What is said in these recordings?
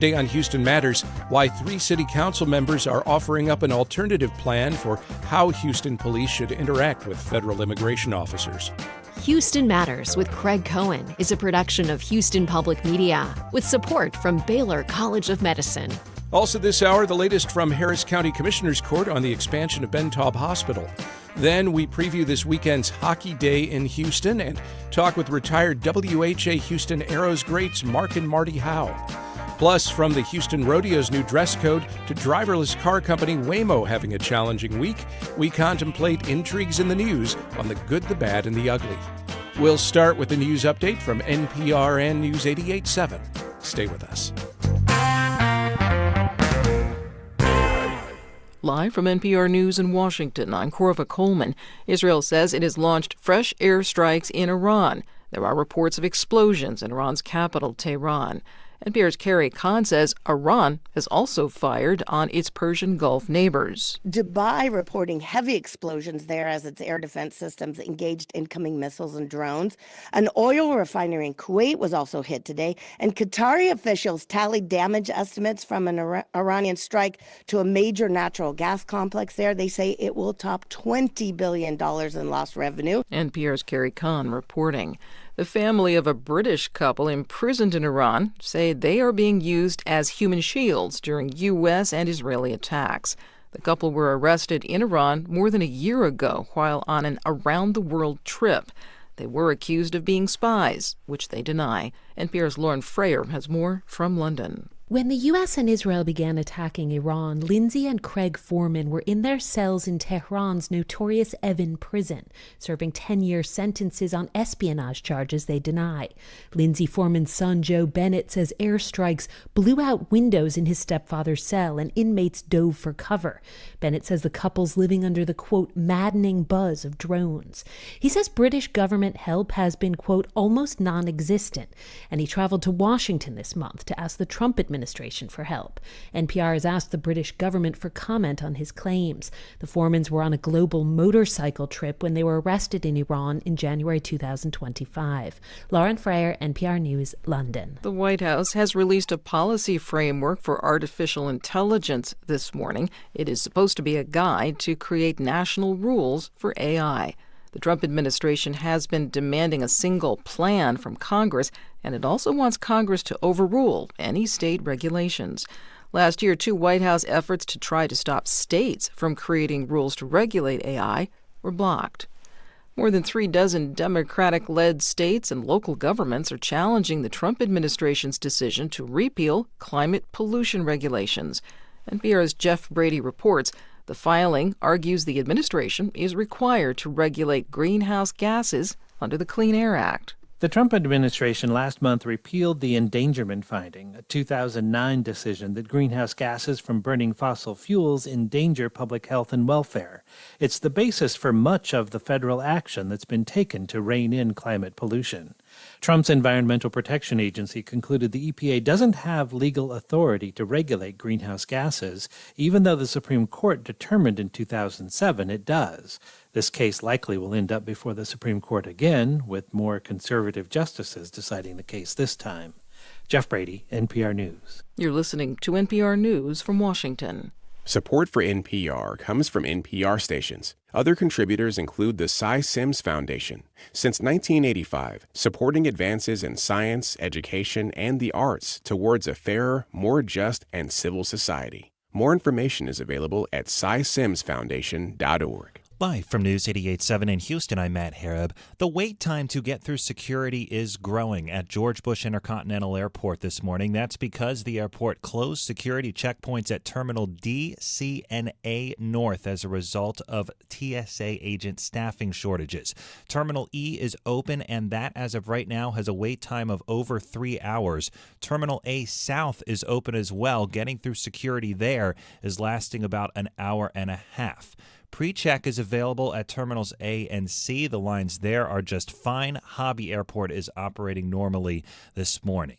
Today on Houston Matters, why 3 city council members are offering up an alternative plan for how Houston police should interact with federal immigration officers. Houston Matters with Craig Cohen is a production of Houston Public Media with support from Baylor College of Medicine. Also this hour, the latest from Harris County Commissioner's Court on the expansion of Ben Taub Hospital. Then we preview this weekend's Hockey Day in Houston and talk with retired WHA Houston Aeros greats Mark and Marty Howe. Plus, from the Houston Rodeo's new dress code to driverless car company Waymo having a challenging week, we contemplate intrigues in the news on the good, the bad, and the ugly. We'll start with the news update from NPR and News 88.7. Stay with us. Live from NPR News in Washington, I'm Corva Coleman. Israel says it has launched fresh airstrikes in Iran. There are reports of explosions in Iran's capital, Tehran. NPR's Carrie Khan says Iran has also fired on its Persian Gulf neighbors. Dubai reporting heavy explosions there as its air defense systems engaged incoming missiles and drones. An oil refinery in Kuwait was also hit today, and Qatari officials tallied damage estimates from an Iranian strike to a major natural gas complex there. They say it will top $20 billion in lost revenue. NPR's Carrie Khan reporting. The family of a British couple imprisoned in Iran say they are being used as human shields during U.S. and Israeli attacks. The couple were arrested in Iran more than a year ago while on an around-the-world trip. They were accused of being spies, which they deny. NPR's Lauren Frayer has more from London. When the U.S. and Israel began attacking Iran, Lindsay and Craig Foreman were in their cells in Tehran's notorious Evin prison, serving 10-year sentences on espionage charges they deny. Lindsay Foreman's son, Joe Bennett, says airstrikes blew out windows in his stepfather's cell and inmates dove for cover. Bennett says the couple's living under the, quote, maddening buzz of drones. He says British government help has been, quote, almost non-existent, and he traveled to Washington this month to ask the Trump administration for help. NPR has asked the British government for comment on his claims. The Foremans were on a global motorcycle trip when they were arrested in Iran in January 2025. Lauren Frayer, NPR News, London. The White House has released a policy framework for artificial intelligence this morning. It is supposed to be a guide to create national rules for AI. The Trump administration has been demanding a single plan from Congress, and it also wants Congress to overrule any state regulations. Last year, 2 White House efforts to try to stop states from creating rules to regulate AI were blocked. More than 36 Democratic-led states and local governments are challenging the Trump administration's decision to repeal climate pollution regulations. NPR's Jeff Brady reports the filing argues the administration is required to regulate greenhouse gases under the Clean Air Act. The Trump administration last month repealed the endangerment finding, a 2009 decision that greenhouse gases from burning fossil fuels endanger public health and welfare. It's the basis for much of the federal action that's been taken to rein in climate pollution. Trump's Environmental Protection Agency concluded the EPA doesn't have legal authority to regulate greenhouse gases, even though the Supreme Court determined in 2007 it does. This case likely will end up before the Supreme Court again, with more conservative justices deciding the case this time. Jeff Brady, NPR News. You're listening to NPR News from Washington. Support for NPR comes from NPR stations. Other contributors include the Cy Sims Foundation. Since 1985, supporting advances in science, education, and the arts towards a fairer, more just, and civil society. More information is available at cysimsfoundation.org. Live from News 88.7 in Houston, I'm Matt Harab. The wait time to get through security is growing at George Bush Intercontinental Airport this morning. That's because the airport closed security checkpoints at Terminal D, C, and A North as a result of TSA agent staffing shortages. Terminal E is open, and that, as of right now, has a wait time of over 3 hours. Terminal A South is open as well. Getting through security there is lasting about an hour and a half. Pre-check is available at Terminals A and C. The lines there are just fine. Hobby Airport is operating normally this morning.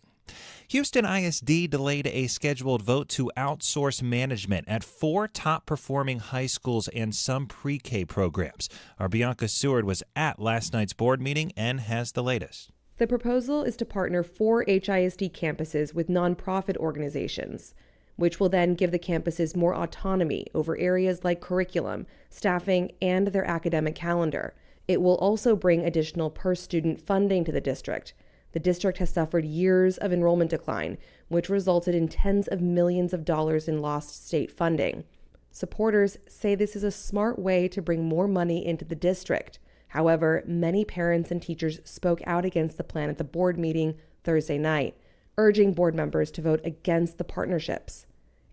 Houston ISD delayed a scheduled vote to outsource management at 4 top-performing high schools and some pre-K programs. Our Bianca Seward was at last night's board meeting and has the latest. The proposal is to partner 4 HISD campuses with nonprofit organizations, which will then give the campuses more autonomy over areas like curriculum, staffing, and their academic calendar. It will also bring additional per-student funding to the district. The district has suffered years of enrollment decline, which resulted in tens of millions of dollars in lost state funding. Supporters say this is a smart way to bring more money into the district. However, many parents and teachers spoke out against the plan at the board meeting Thursday night, urging board members to vote against the partnerships.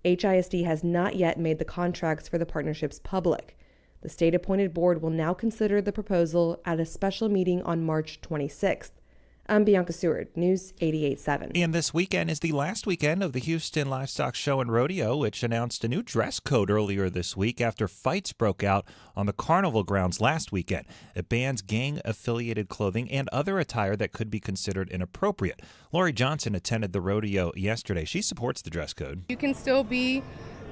HISD has not yet made the contracts for the partnerships public. The state-appointed board will now consider the proposal at a special meeting on March 26th. I'm Bianca Seward, News 88.7. And this weekend is the last weekend of the Houston Livestock Show and Rodeo, which announced a new dress code earlier this week after fights broke out on the carnival grounds last weekend. It bans gang-affiliated clothing and other attire that could be considered inappropriate. Lori Johnson attended the rodeo yesterday. She supports the dress code. You can still be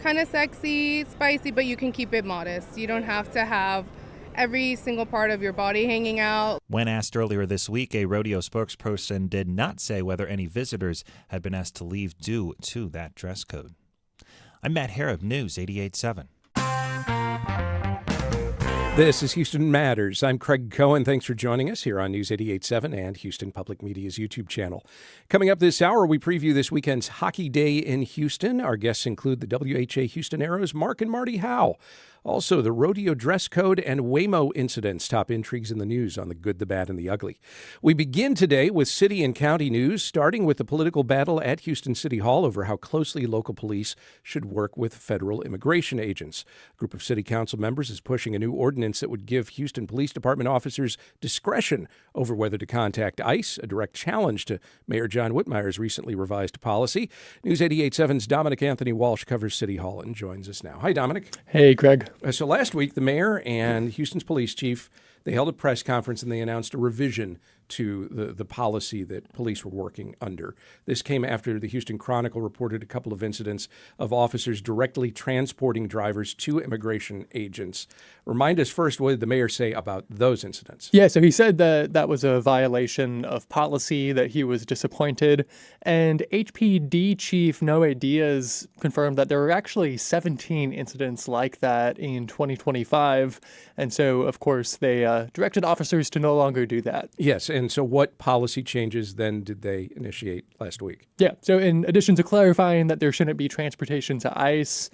kind of sexy, spicy, but you can keep it modest. You don't have to have every single part of your body hanging out. When asked earlier this week, a rodeo spokesperson did not say whether any visitors had been asked to leave due to that dress code. I'm Matt Harrop, News 88.7. This is Houston Matters. I'm Craig Cohen. Thanks for joining us here on News 88.7 and Houston Public Media's YouTube channel. Coming up this hour, we preview this weekend's Hockey Day in Houston. Our guests include the WHA Houston Aeros, Mark and Marty Howe. Also, the rodeo dress code and Waymo incidents, top intrigues in the news on the good, the bad, and the ugly. We begin today with city and county news, starting with the political battle at Houston City Hall over how closely local police should work with federal immigration agents. A group of city council members is pushing a new ordinance that would give Houston Police Department officers discretion over whether to contact ICE, a direct challenge to Mayor John Whitmire's recently revised policy. News 88.7's Dominic Anthony Walsh covers City Hall and joins us now. Hi, Dominic. Hey, Craig. So last week, the mayor and Houston's police chief, they held a press conference and they announced a revision to the policy that police were working under. This came after the Houston Chronicle reported a couple of incidents of officers directly transporting drivers to immigration agents. Remind us first, what did the mayor say about those incidents? Yeah, so he said that that was a violation of policy, that he was disappointed. And HPD Chief Noe Diaz confirmed that there were actually 17 incidents like that in 2025. And so, of course, they directed officers to no longer do that. Yes, and so what policy changes then did they initiate last week? Yeah, so in addition to clarifying that there shouldn't be transportation to ICE,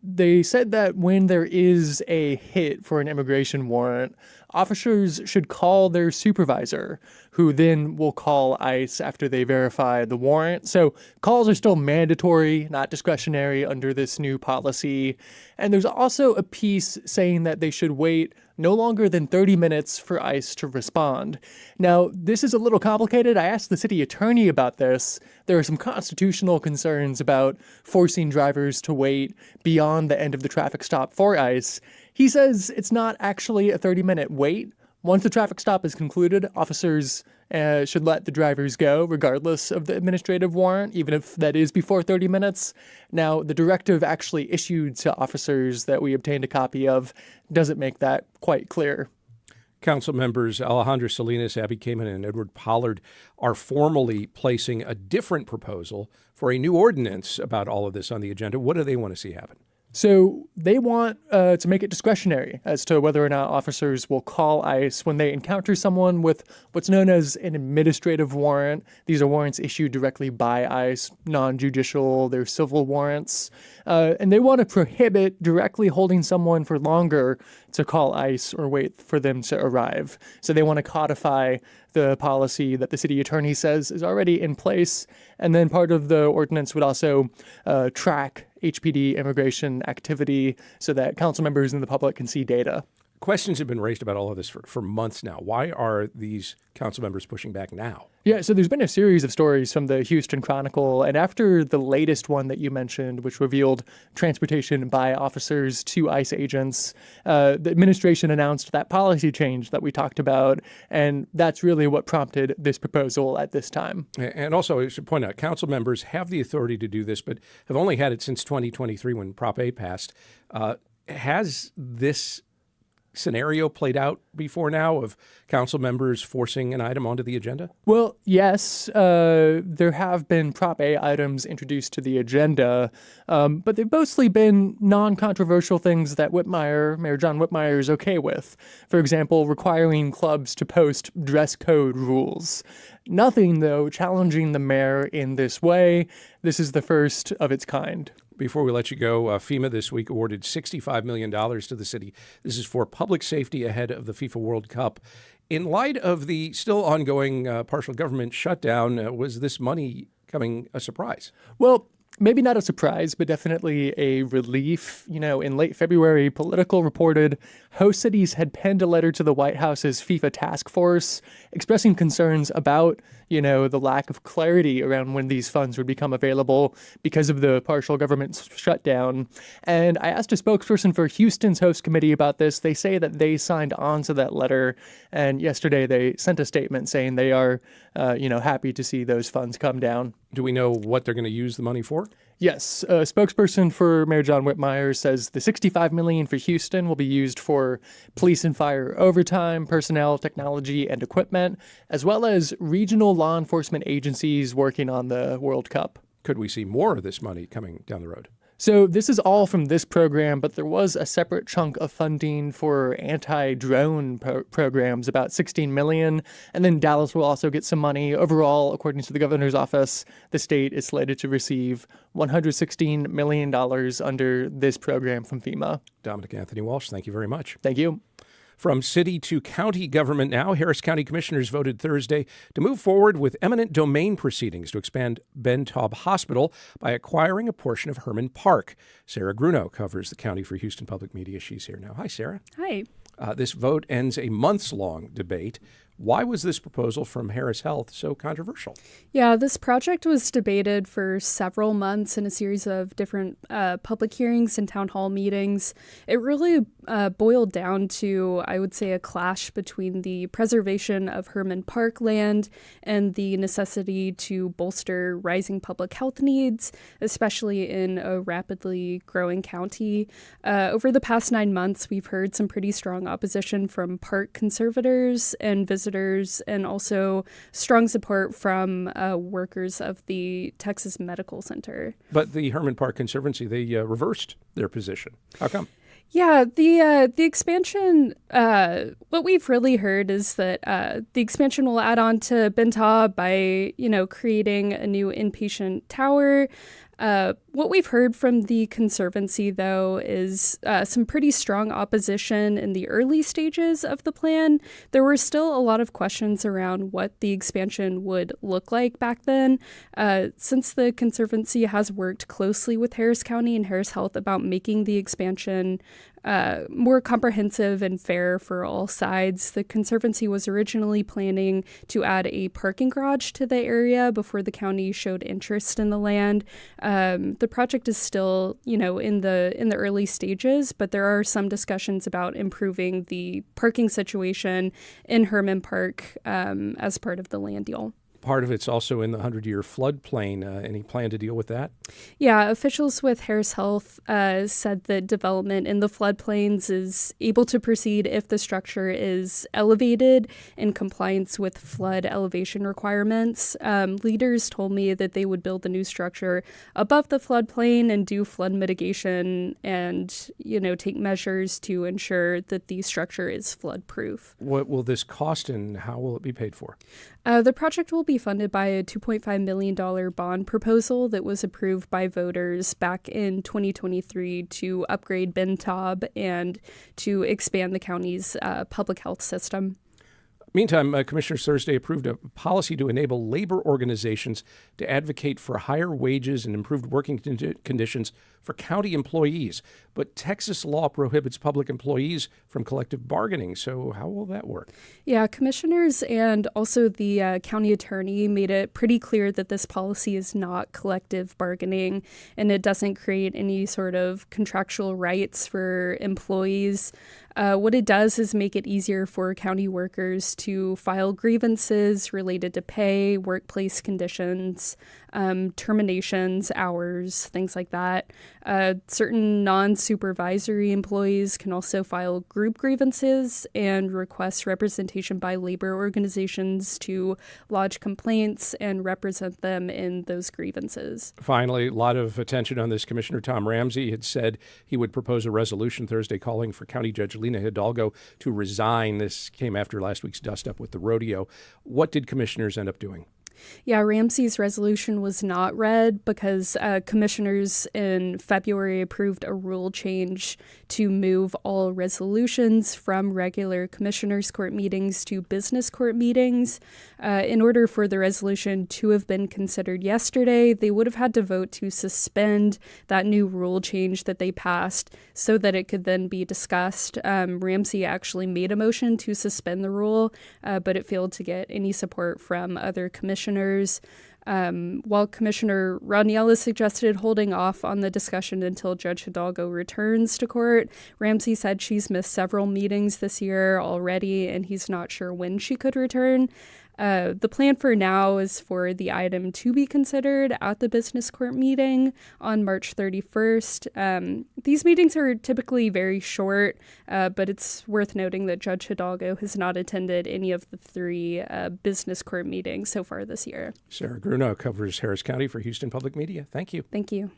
they said that when there is a hit for an immigration warrant, officers should call their supervisor, who then will call ICE after they verify the warrant. So calls are still mandatory, not discretionary under this new policy. And there's also a piece saying that they should wait no longer than 30 minutes for ICE to respond. Now, this is a little complicated. I asked the city attorney about this. There are some constitutional concerns about forcing drivers to wait beyond the end of the traffic stop for ICE. He says it's not actually a 30-minute wait. Once the traffic stop is concluded, officers should let the drivers go regardless of the administrative warrant, even if that is before 30 minutes. Now, the directive actually issued to officers that we obtained a copy of doesn't make that quite clear. Council members Alejandra Salinas, Abby Kamen, and Edward Pollard are formally placing a different proposal for a new ordinance about all of this on the agenda. What do they want to see happen? So they want to make it discretionary as to whether or not officers will call ICE when they encounter someone with what's known as an administrative warrant. These are warrants issued directly by ICE, non-judicial, they're civil warrants. And they want to prohibit directly holding someone for longer to call ICE or wait for them to arrive. So they want to codify the policy that the city attorney says is already in place. And then part of the ordinance would also track HPD immigration activity so that council members and the public can see data. Questions have been raised about all of this for months now. Why are these council members pushing back now? Yeah, so there's been a series of stories from the Houston Chronicle, and after the latest one that you mentioned, which revealed transportation by officers to ICE agents, the administration announced that policy change that we talked about, and that's really what prompted this proposal at this time. And also, I should point out, council members have the authority to do this, but have only had it since 2023 when Prop A passed. Has this scenario played out before now of council members forcing an item onto the agenda? Well, yes, there have been Prop A items introduced to the agenda, but they've mostly been non-controversial things that Mayor John Whitmire is okay with. For example, requiring clubs to post dress code rules. Nothing, though, challenging the mayor in this way. This is the first of its kind. Before we let you go, FEMA this week awarded $65 million to the city. This is for public safety ahead of the FIFA World Cup. In light of the still ongoing partial government shutdown, was this money coming a surprise? Well, maybe not a surprise, but definitely a relief. In late February, Politico reported host cities had penned a letter to the White House's FIFA task force expressing concerns about, the lack of clarity around when these funds would become available because of the partial government shutdown. And I asked a spokesperson for Houston's host committee about this. They say that they signed on to that letter. And yesterday they sent a statement saying they are, happy to see those funds come down. Do we know what they're going to use the money for? Yes. A spokesperson for Mayor John Whitmire says the $65 million for Houston will be used for police and fire overtime, personnel, technology, and equipment, as well as regional law enforcement agencies working on the World Cup. Could we see more of this money coming down the road? So this is all from this program, but there was a separate chunk of funding for anti-drone programs, about $16 million. And then Dallas will also get some money. Overall, according to the governor's office, the state is slated to receive $116 million under this program from FEMA. Dominic Anthony Walsh, thank you very much. Thank you. From city to county government now, Harris County commissioners voted Thursday to move forward with eminent domain proceedings to expand Ben Taub Hospital by acquiring a portion of Herman Park. Sarah Grunau covers the county for Houston Public Media. She's here now. Hi, Sarah. Hi. This vote ends a months-long debate. Why was this proposal from Harris Health so controversial? Yeah, this project was debated for several months in a series of different public hearings and town hall meetings. It really boiled down to, I would say, a clash between the preservation of Herman Park land and the necessity to bolster rising public health needs, especially in a rapidly growing county. Over the past 9 months, we've heard some pretty strong opposition from park conservators and visitors, and also strong support from workers of the Texas Medical Center. But the Herman Park Conservancy, they reversed their position. How come? Yeah, the expansion, what we've really heard is that the expansion will add on to Ben Taub by, creating a new inpatient tower. What we've heard from the Conservancy, though, is some pretty strong opposition in the early stages of the plan. There were still a lot of questions around what the expansion would look like back then. Since the Conservancy has worked closely with Harris County and Harris Health about making the expansion more comprehensive and fair for all sides, the Conservancy was originally planning to add a parking garage to the area before the county showed interest in the land. The project is still, in the early stages, but there are some discussions about improving the parking situation in Herman Park as part of the land deal. Part of it's also in the 100-year floodplain. Any plan to deal with that? Yeah, officials with Harris Health said that development in the floodplains is able to proceed if the structure is elevated in compliance with flood elevation requirements. Leaders told me that they would build the new structure above the floodplain and do flood mitigation and, take measures to ensure that the structure is flood-proof. What will this cost and how will it be paid for? The project will be funded by a $2.5 million bond proposal that was approved by voters back in 2023 to upgrade Ben Taub and to expand the county's public health system. Meantime, Commissioners Thursday approved a policy to enable labor organizations to advocate for higher wages and improved working conditions for county employees. But Texas law prohibits public employees from collective bargaining. So how will that work? Yeah, commissioners and also the county attorney made it pretty clear that this policy is not collective bargaining and it doesn't create any sort of contractual rights for employees. What it does is make it easier for county workers to file grievances related to pay, workplace conditions, terminations, hours, things like that. Certain non-supervisory employees can also file group grievances and request representation by labor organizations to lodge complaints and represent them in those grievances. Finally, a lot of attention on this. Commissioner Tom Ramsey had said he would propose a resolution Thursday calling for County Judge Lena Hidalgo to resign. This came after last week's dust-up with the rodeo. What did commissioners end up doing? Yeah, Ramsey's resolution was not read because commissioners in February approved a rule change to move all resolutions from regular commissioners' court meetings to business court meetings. In order for the resolution to have been considered yesterday, they would have had to vote to suspend that new rule change that they passed so that it could then be discussed. Ramsey actually made a motion to suspend the rule, but it failed to get any support from other commissioners. While Commissioner Rodney suggested holding off on the discussion until Judge Hidalgo returns to court, Ramsey said she's missed several meetings this year already, and he's not sure when she could return. The plan for now is for the item to be considered at the business court meeting on March 31st. These meetings are typically very short, but it's worth noting that Judge Hidalgo has not attended any of the three business court meetings so far this year. Sarah Grunau covers Harris County for Houston Public Media. Thank you. Thank you.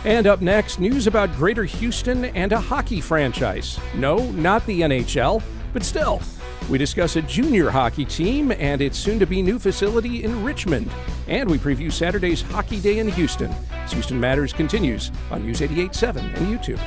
And up next, news about Greater Houston and a hockey franchise. No, not the NHL, but still. We discuss a junior hockey team and its soon-to-be new facility in Richmond. And we preview Saturday's Hockey Day in Houston. As Houston Matters continues on News 88.7 and YouTube.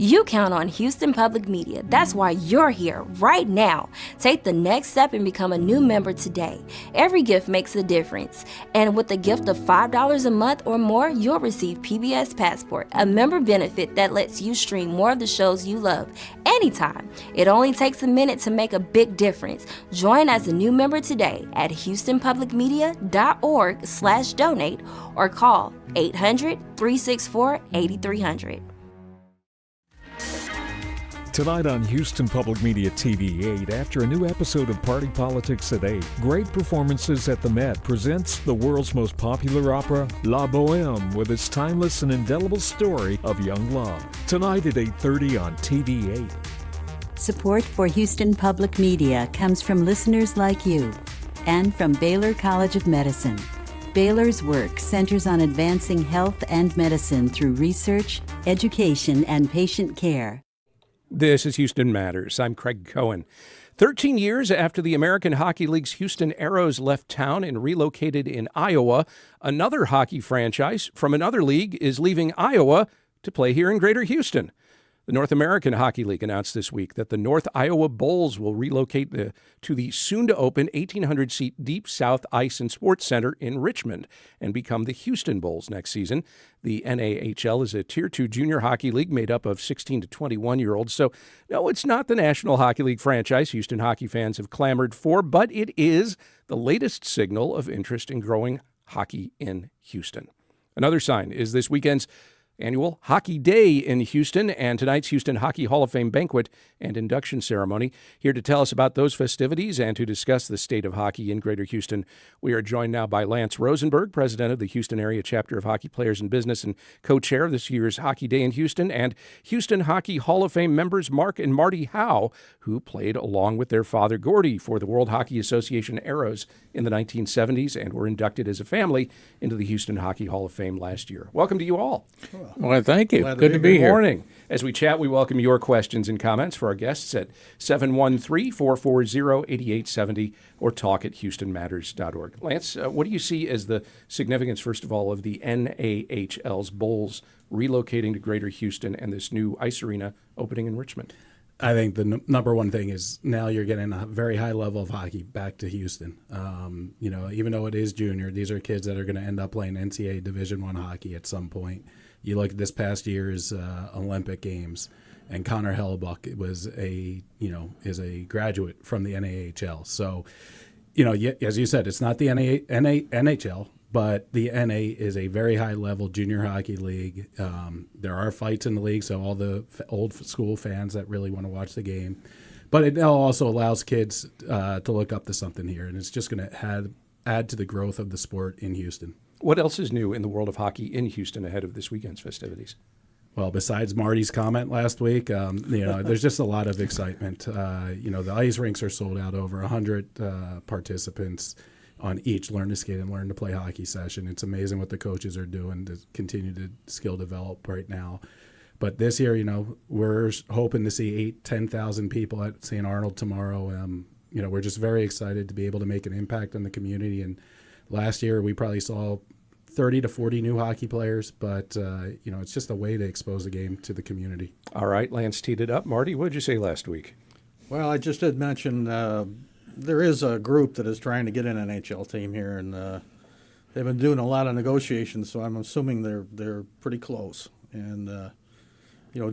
You count on Houston Public Media. That's why you're here right now. Take the next step and become a new member today. Every gift makes a difference. And with a gift of $5 a month or more, you'll receive PBS Passport, a member benefit that lets you stream more of the shows you love anytime. It only takes a minute to make a big difference. Join as a new member today at houstonpublicmedia.org/donate or call 800-364-8300. Tonight on Houston Public Media TV 8, after a new episode of Party Politics at 8, great performances at the Met presents the world's most popular opera, La Bohème, with its timeless and indelible story of young love. Tonight at 8:30 on TV 8. Support for Houston Public Media comes from listeners like you and from Baylor College of Medicine. Baylor's work centers on advancing health and medicine through research, education, and patient care. This is Houston Matters. I'm Craig Cohen. 13 years after the American Hockey League's Houston Aeros left town and relocated in Iowa, another hockey franchise from another league is leaving Iowa to play here in Greater Houston. The North American Hockey League announced this week that the North Iowa Bulls will relocate to the soon-to-open 1,800-seat Deep South Ice and Sports Center in Richmond and become the Houston Bulls next season. The NAHL is a Tier 2 junior hockey league made up of 16 to 21-year-olds. So, no, it's not the National Hockey League franchise Houston hockey fans have clamored for, but it is the latest signal of interest in growing hockey in Houston. Another sign is this weekend's annual Hockey Day in Houston and tonight's Houston Hockey Hall of Fame banquet and induction ceremony. Here to tell us about those festivities and to discuss the state of hockey in Greater Houston, we are joined now by Lance Rosenberg, president of the Houston Area Chapter of Hockey Players in Business and co-chair of this year's Hockey Day in Houston, and Houston Hockey Hall of Fame members Mark and Marty Howe, who played along with their father Gordy for the World Hockey Association Aeros in the 1970s and were inducted as a family into the Houston Hockey Hall of Fame last year. Welcome to you all. Well, thank you. Good to be here. Good morning. As we chat, we welcome your questions and comments for our guests at 713-440-8870 or talk@houstonmatters.org. Lance, what do you see as the significance, first of all, of the NAHL's Bulls relocating to Greater Houston and this new ice arena opening in Richmond? I think the number one thing is now you're getting a very high level of hockey back to Houston. Even though it is junior, these are kids that are going to end up playing NCAA Division I hockey at some point. You look at this past year's Olympic Games, and Connor Hellebuck is a graduate from the NAHL. So, as you said, it's not the NHL, but the NA is a very high-level junior hockey league. There are fights in the league, so all the old school fans that really want to watch the game. But it now also allows kids to look up to something here, and it's just going to add to the growth of the sport in Houston. What else is new in the world of hockey in Houston ahead of this weekend's festivities? Well, besides Marty's comment last week, there's just a lot of excitement. The ice rinks are sold out, over 100 participants on each Learn to Skate and Learn to Play hockey session. It's amazing what the coaches are doing to continue to skill develop right now. But this year, we're hoping to see 10,000 people at Saint Arnold tomorrow. We're just very excited to be able to make an impact on the community. And last year, we probably saw 30 to 40 new hockey players, but it's just a way to expose the game to the community. All right, Lance teed it up. Marty, what did you say last week? Well, I just did mention there is a group that is trying to get an NHL team here, and they've been doing a lot of negotiations, so I'm assuming they're pretty close. And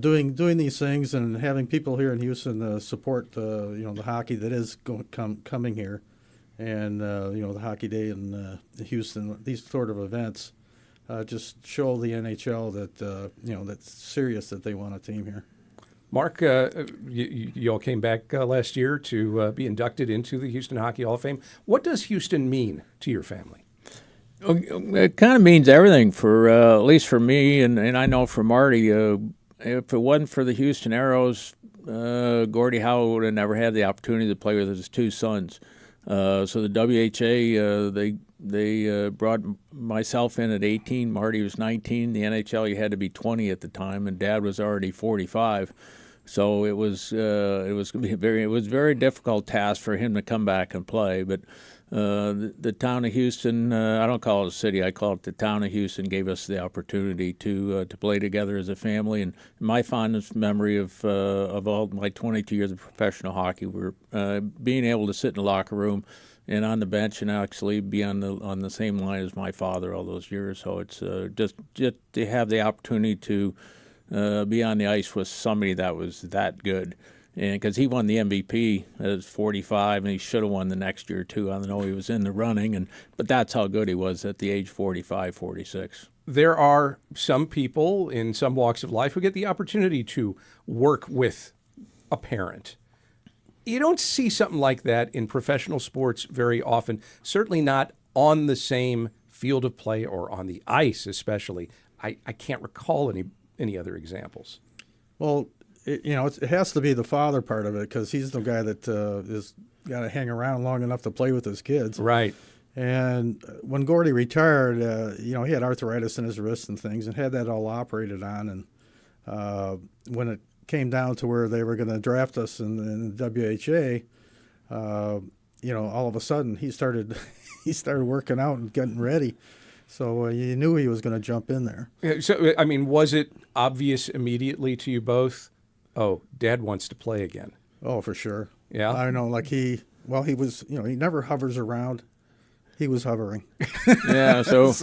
doing these things and having people here in Houston support the hockey that is coming here. And, the Hockey Day in Houston, these sort of events just show the NHL that, that's serious, that they want a team here. Mark, you all came back last year to be inducted into the Houston Hockey Hall of Fame. What does Houston mean to your family? It kind of means everything for, at least for me, and I know for Marty. If it wasn't for the Houston Aeros, Gordie Howe would have never had the opportunity to play with his two sons. So the WHA, they brought myself in at 18. Marty was 19. The NHL, you had to be 20 at the time, and Dad was already 45. So it was a very difficult task for him to come back and play. But the town of Houston, I don't call it a city, I call it the town of Houston, gave us the opportunity to play together as a family. And my fondest memory of all my 22 years of professional hockey were being able to sit in the locker room and on the bench and actually be on the same line as my father all those years. So it's just to have the opportunity to be on the ice with somebody that was that good. And because he won the MVP at 45, and he should have won the next year too. I don't know, he was in the running, but that's how good he was at the age 45, 46. There are some people in some walks of life who get the opportunity to work with a parent. You don't see something like that in professional sports very often, certainly not on the same field of play or on the ice especially. I can't recall any other examples. Well, it has to be the father part of it, because he's the guy that is got to hang around long enough to play with his kids. Right. And when Gordie retired, he had arthritis in his wrists and things, and had that all operated on. And when it came down to where they were going to draft us in the WHA, all of a sudden he started working out and getting ready. So you knew he was going to jump in there. So, was it obvious immediately to you both? Oh, Dad wants to play again. Oh, for sure. Yeah. I know, he was, he never hovers around. He was hovering. Yeah. So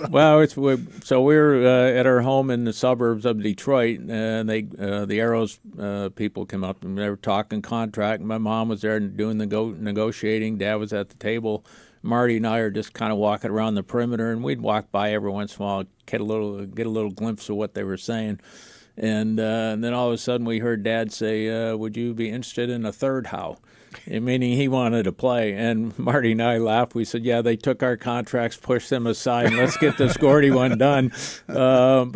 we're at our home in the suburbs of Detroit, and the Aeros people came up and they were talking contract. My mom was there doing the negotiating. Dad was at the table. Marty and I are just kind of walking around the perimeter, and we'd walk by every once in a while, get a little glimpse of what they were saying. And then all of a sudden we heard Dad say, would you be interested in a third Howe? Meaning he wanted to play. And Marty and I laughed. We said, yeah, they took our contracts, pushed them aside, and let's get this Gordie one done. And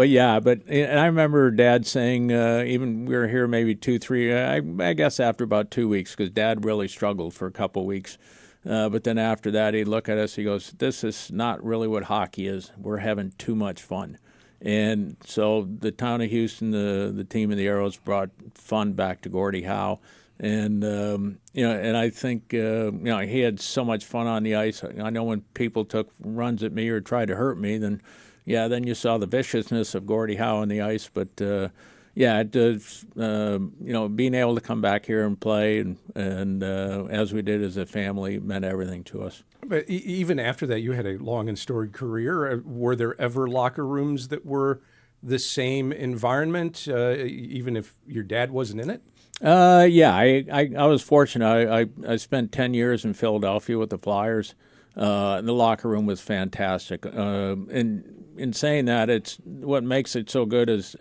I remember Dad saying, even we were here maybe 2-3, I guess after about 2 weeks, because Dad really struggled for a couple of weeks. But then after that, he'd look at us, he goes, this is not really what hockey is. We're having too much fun. And so the town of Houston, the team of the Aeros brought fun back to Gordie Howe. And, and I think, he had so much fun on the ice. I know when people took runs at me or tried to hurt me, then you saw the viciousness of Gordie Howe on the ice. But, it does, being able to come back here and play and as we did as a family meant everything to us. But even after that, you had a long and storied career. Were there ever locker rooms that were the same environment, even if your dad wasn't in it? I was fortunate. I spent 10 years in Philadelphia with the Flyers. The locker room was fantastic. And in saying that, it's what makes it so good is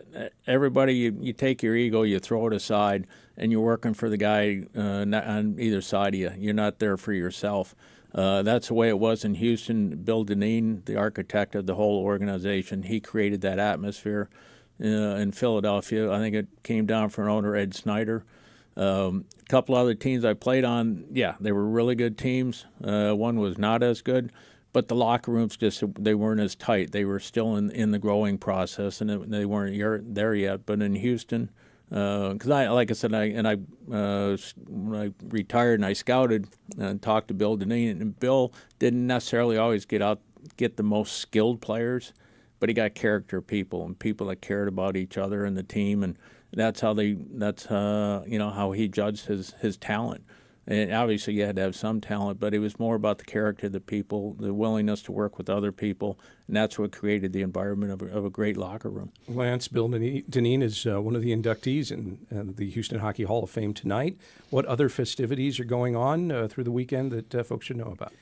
everybody, you take your ego, you throw it aside, and you're working for the guy on either side of you. You're not there for yourself. That's the way it was in Houston. Bill Dineen, the architect of the whole organization, he created that atmosphere. In Philadelphia, I think it came down from owner Ed Snyder. A couple other teams I played on, yeah, they were really good teams. One was not as good, but the locker rooms they weren't as tight. They were still in the growing process, and they weren't there yet. But in Houston, because like I said, when I retired and I scouted and talked to Bill Dineen, and Bill didn't necessarily always get the most skilled players, but he got character people and people that cared about each other and the team, and that's how how he judged his talent. And obviously, you had to have some talent, but it was more about the character of the people, the willingness to work with other people, and that's what created the environment of a great locker room. Lance, Bill Dineen is one of the inductees in the Houston Hockey Hall of Fame tonight. What other festivities are going on through the weekend that folks should know about?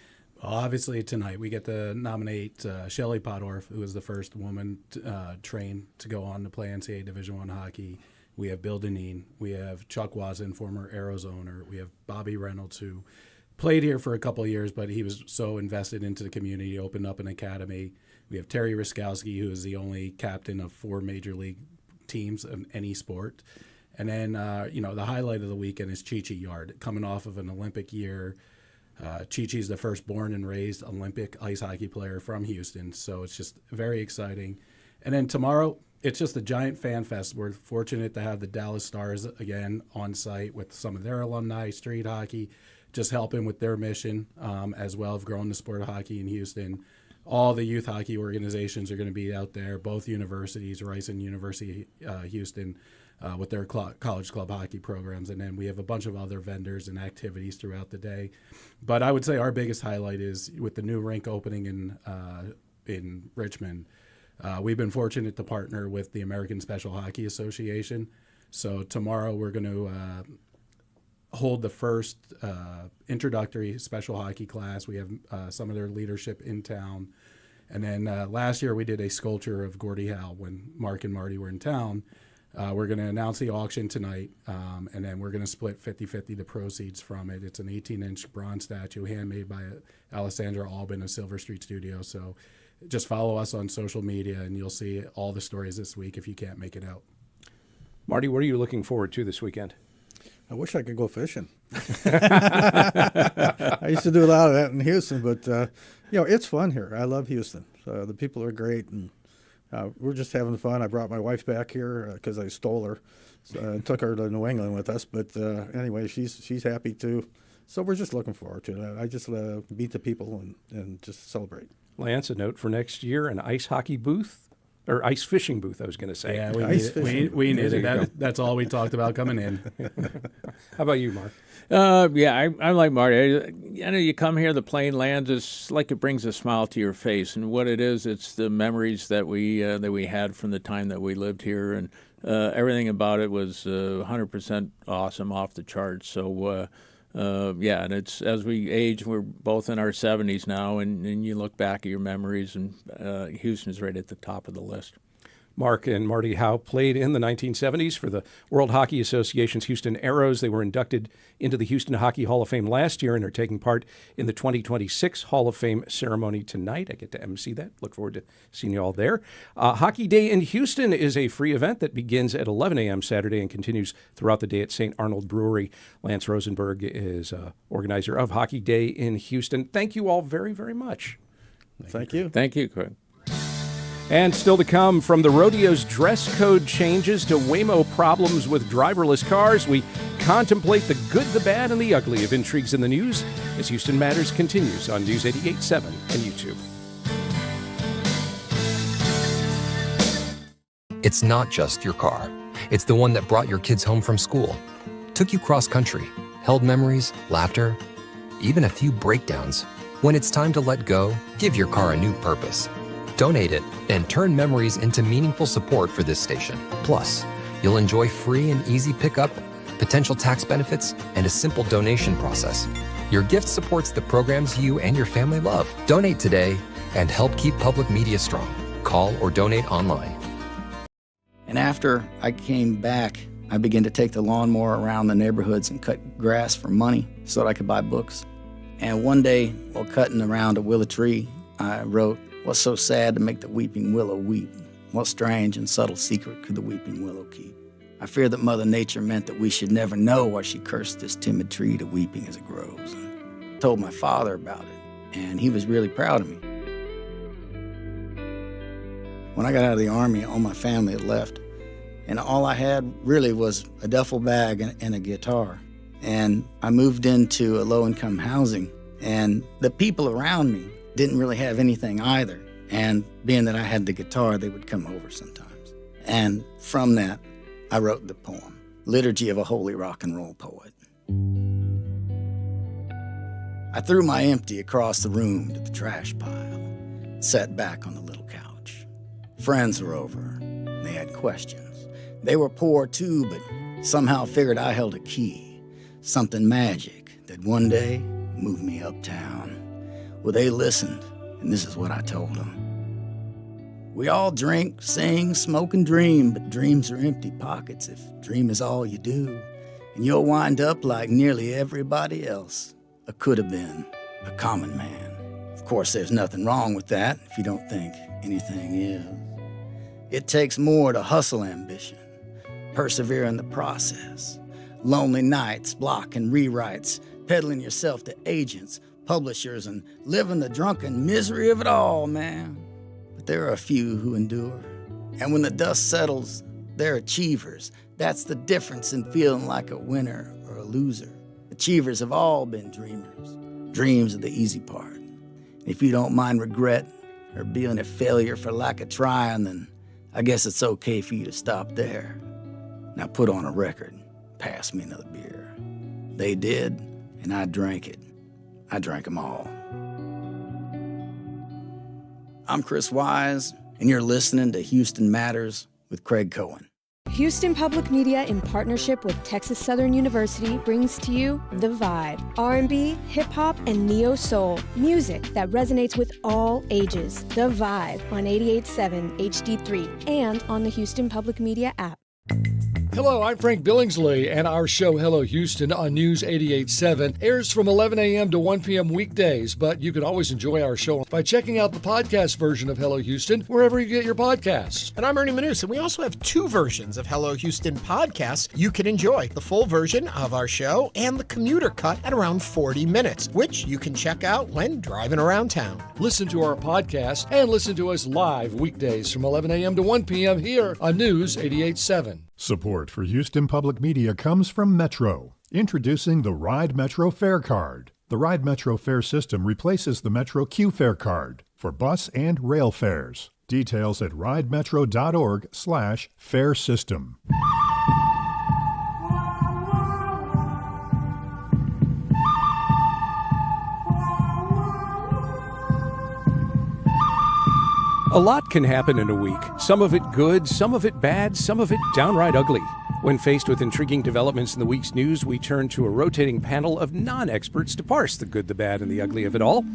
Well, obviously, tonight we get to nominate Shelley Podorf, who was the first woman trained to go on to play NCAA Division I hockey. We have Bill Dineen. We have Chuck Wazen, former Arrows owner. We have Bobby Reynolds, who played here for a couple of years, but he was so invested into the community, he opened up an academy. We have Terry Ruskowski, who is the only captain of 4 major league teams in any sport. And then, the highlight of the weekend is Chie Chie Yard, coming off of an Olympic year. Chie Chie's the first born and raised Olympic ice hockey player from Houston, so it's just very exciting. And then tomorrow, it's just a giant fan fest. We're fortunate to have the Dallas Stars again on site with some of their alumni, street hockey, just helping with their mission as well of growing the sport of hockey in Houston. All the youth hockey organizations are going to be out there, both universities, Rice and University Houston, with their college club hockey programs. And then we have a bunch of other vendors and activities throughout the day. But I would say our biggest highlight is with the new rink opening in Richmond. We've been fortunate to partner with the American Special Hockey Association. So tomorrow we're going to hold the first introductory special hockey class. We have some of their leadership in town. And then last year we did a sculpture of Gordie Howe when Mark and Marty were in town. We're going to announce the auction tonight, and then we're going to split 50-50 the proceeds from it. It's an 18-inch bronze statue handmade by Alessandra Albin of Silver Street Studio. So just follow us on social media, and you'll see all the stories this week if you can't make it out. Marty, what are you looking forward to this weekend? I wish I could go fishing. I used to do a lot of that in Houston, but, it's fun here. I love Houston. The people are great, and we're just having fun. I brought my wife back here because I stole her and took her to New England with us. But anyway, she's happy too. So we're just looking forward to it. I just meet the people and just celebrate. Lance, a note for next year, an ice hockey booth, or ice fishing booth, I was going to say. Yeah, we need it. That's all we talked about coming in. How about you, Mark? I'm like Marty. You come here, the plane lands, it's like it brings a smile to your face. And what it is, it's the memories that we had from the time that we lived here. And everything about it was 100% awesome, off the charts. So, and it's as we age, we're both in our 70s now, and you look back at your memories, and Houston's right at the top of the list. Mark and Marty Howe played in the 1970s for the World Hockey Association's Houston Aeros. They were inducted into the Houston Hockey Hall of Fame last year and are taking part in the 2026 Hall of Fame ceremony tonight. I get to MC that. Look forward to seeing you all there. Hockey Day in Houston is a free event that begins at 11 a.m. Saturday and continues throughout the day at Saint Arnold Brewery. Lance Rosenberg is organizer of Hockey Day in Houston. Thank you all very, very much. Thank you. Thank you, Craig. And still to come, from the rodeo's dress code changes to Waymo problems with driverless cars, we contemplate the good, the bad, and the ugly of intrigues in the news as Houston Matters continues on News 88.7 and YouTube. It's not just your car. It's the one that brought your kids home from school, took you cross-country, held memories, laughter, even a few breakdowns. When it's time to let go, give your car a new purpose. Donate it and turn memories into meaningful support for this station. Plus, you'll enjoy free and easy pickup, potential tax benefits, and a simple donation process. Your gift supports the programs you and your family love. Donate today and help keep public media strong. Call or donate online. And after I came back, I began to take the lawnmower around the neighborhoods and cut grass for money so that I could buy books. And one day, while cutting around a willow tree, I wrote, "What's so sad to make the weeping willow weep? What strange and subtle secret could the weeping willow keep?" I fear that Mother Nature meant that we should never know why she cursed this timid tree to weeping as it grows. And I told my father about it, and he was really proud of me. When I got out of the Army, all my family had left, and all I had really was a duffel bag and a guitar. And I moved into a low-income housing, and the people around me didn't really have anything either. And being that I had the guitar, they would come over sometimes. And from that, I wrote the poem, Liturgy of a Holy Rock and Roll Poet. I threw my empty across the room to the trash pile, sat back on the little couch. Friends were over. They had questions. They were poor too, but somehow figured I held a key, something magic that one day moved me uptown. Well, they listened, and this is what I told them. We all drink, sing, smoke, and dream, but dreams are empty pockets if dream is all you do. And you'll wind up like nearly everybody else, a could-have been, a common man. Of course, there's nothing wrong with that if you don't think anything is. It takes more to hustle ambition, persevere in the process. Lonely nights, block and rewrites, peddling yourself to agents, publishers, and living the drunken misery of it all, man. But there are a few who endure. And when the dust settles, they're achievers. That's the difference in feeling like a winner or a loser. Achievers have all been dreamers. Dreams are the easy part. And if you don't mind regret or being a failure for lack of trying, then I guess it's okay for you to stop there. Now put on a record. Pass me another beer. They did, and I drank it. I drank them all. I'm Chris Wise, and you're listening to Houston Matters with Craig Cohen. Houston Public Media, in partnership with Texas Southern University, brings to you The Vibe. R&B, hip-hop, and neo-soul. Music that resonates with all ages. The Vibe on 88.7 HD3 and on the Houston Public Media app. Hello, I'm Frank Billingsley, and our show Hello Houston on News 88.7 airs from 11 a.m. to 1 p.m. weekdays, but you can always enjoy our show by checking out the podcast version of Hello Houston wherever you get your podcasts. And I'm Ernie Manus, and we also have two versions of Hello Houston podcasts you can enjoy. The full version of our show and the commuter cut at around 40 minutes, which you can check out when driving around town. Listen to our podcast and listen to us live weekdays from 11 a.m. to 1 p.m. here on News 88.7. Support for Houston Public Media comes from Metro, introducing the Ride Metro Fare Card. The Ride Metro fare system replaces the Metro Q Fare Card for bus and rail fares. Details at ridemetro.org/fare system. A lot can happen in a week. Some of it good, some of it bad, some of it downright ugly. When faced with intriguing developments in the week's news, we turn to a rotating panel of non-experts to parse the good, the bad, and the ugly of it all.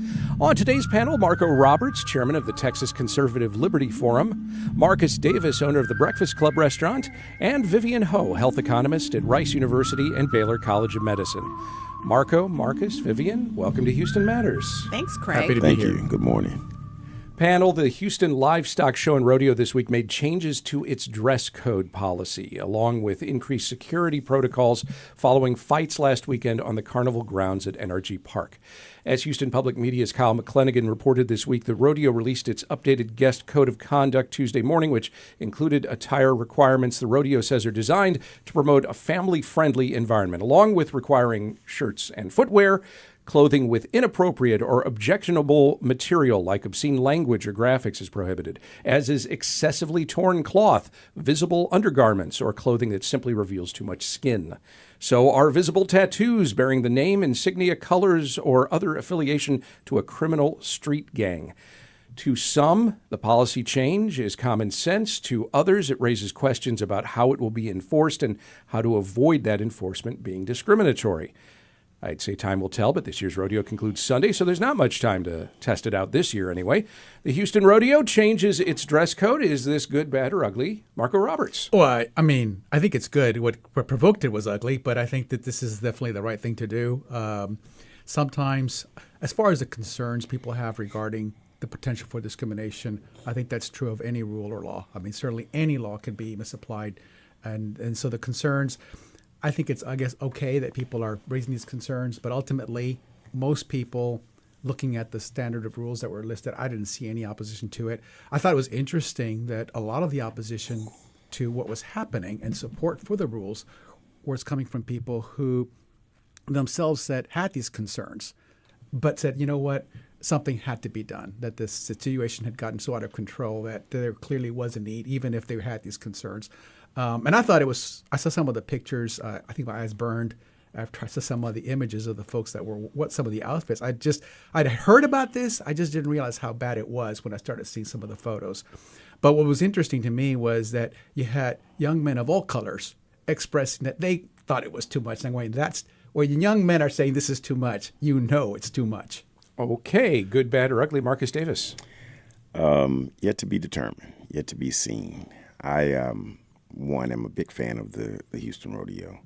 On today's panel, Marco Roberts, chairman of the Texas Conservative Liberty Forum, Marcus Davis, owner of the Breakfast Club restaurant, and Vivian Howe, health economist at Rice University and Baylor College of Medicine. Marco, Marcus, Vivian, welcome to Houston Matters. Thanks, Craig. Happy to be here. Good morning. Panel, the Houston Livestock Show and Rodeo this week made changes to its dress code policy, along with increased security protocols following fights last weekend on the carnival grounds at NRG Park. As Houston Public Media's Kyle McClanagan reported this week, the rodeo released its updated guest code of conduct Tuesday morning, which included attire requirements the rodeo says are designed to promote a family-friendly environment, along with requiring shirts and footwear, clothing with inappropriate or objectionable material like obscene language or graphics is prohibited, as is excessively torn cloth, visible undergarments, or clothing that simply reveals too much skin. So are visible tattoos bearing the name, insignia, colors, or other affiliation to a criminal street gang. To some, the policy change is common sense. To others, it raises questions about how it will be enforced and how to avoid that enforcement being discriminatory. I'd say time will tell, but this year's rodeo concludes Sunday, so there's not much time to test it out this year anyway. The Houston Rodeo changes its dress code. Is this good, bad, or ugly? Marco Roberts. Well, I mean, I think it's good. What provoked it was ugly, but I think that this is definitely the right thing to do. Sometimes, as far as the concerns people have regarding the potential for discrimination, I think that's true of any rule or law. I mean, certainly any law can be misapplied. And so the concerns, I think it's, I guess, okay that people are raising these concerns, but ultimately, most people looking at the standard of rules that were listed, I didn't see any opposition to it. I thought it was interesting that a lot of the opposition to what was happening and support for the rules was coming from people who themselves said had these concerns, but said, you know what, something had to be done, that this situation had gotten so out of control that there clearly was a need, even if they had these concerns. And I thought I saw some of the pictures, I think my eyes burned after I saw some of the images of the folks that were, some of the outfits. I'd heard about this, I just didn't realize how bad it was when I started seeing some of the photos. But what was interesting to me was that you had young men of all colors expressing that they thought it was too much. And I'm going, when young men are saying this is too much, you know it's too much. Okay, good, bad, or ugly, Marcus Davis. Yet to be determined, yet to be seen. I'm a big fan of the Houston Rodeo.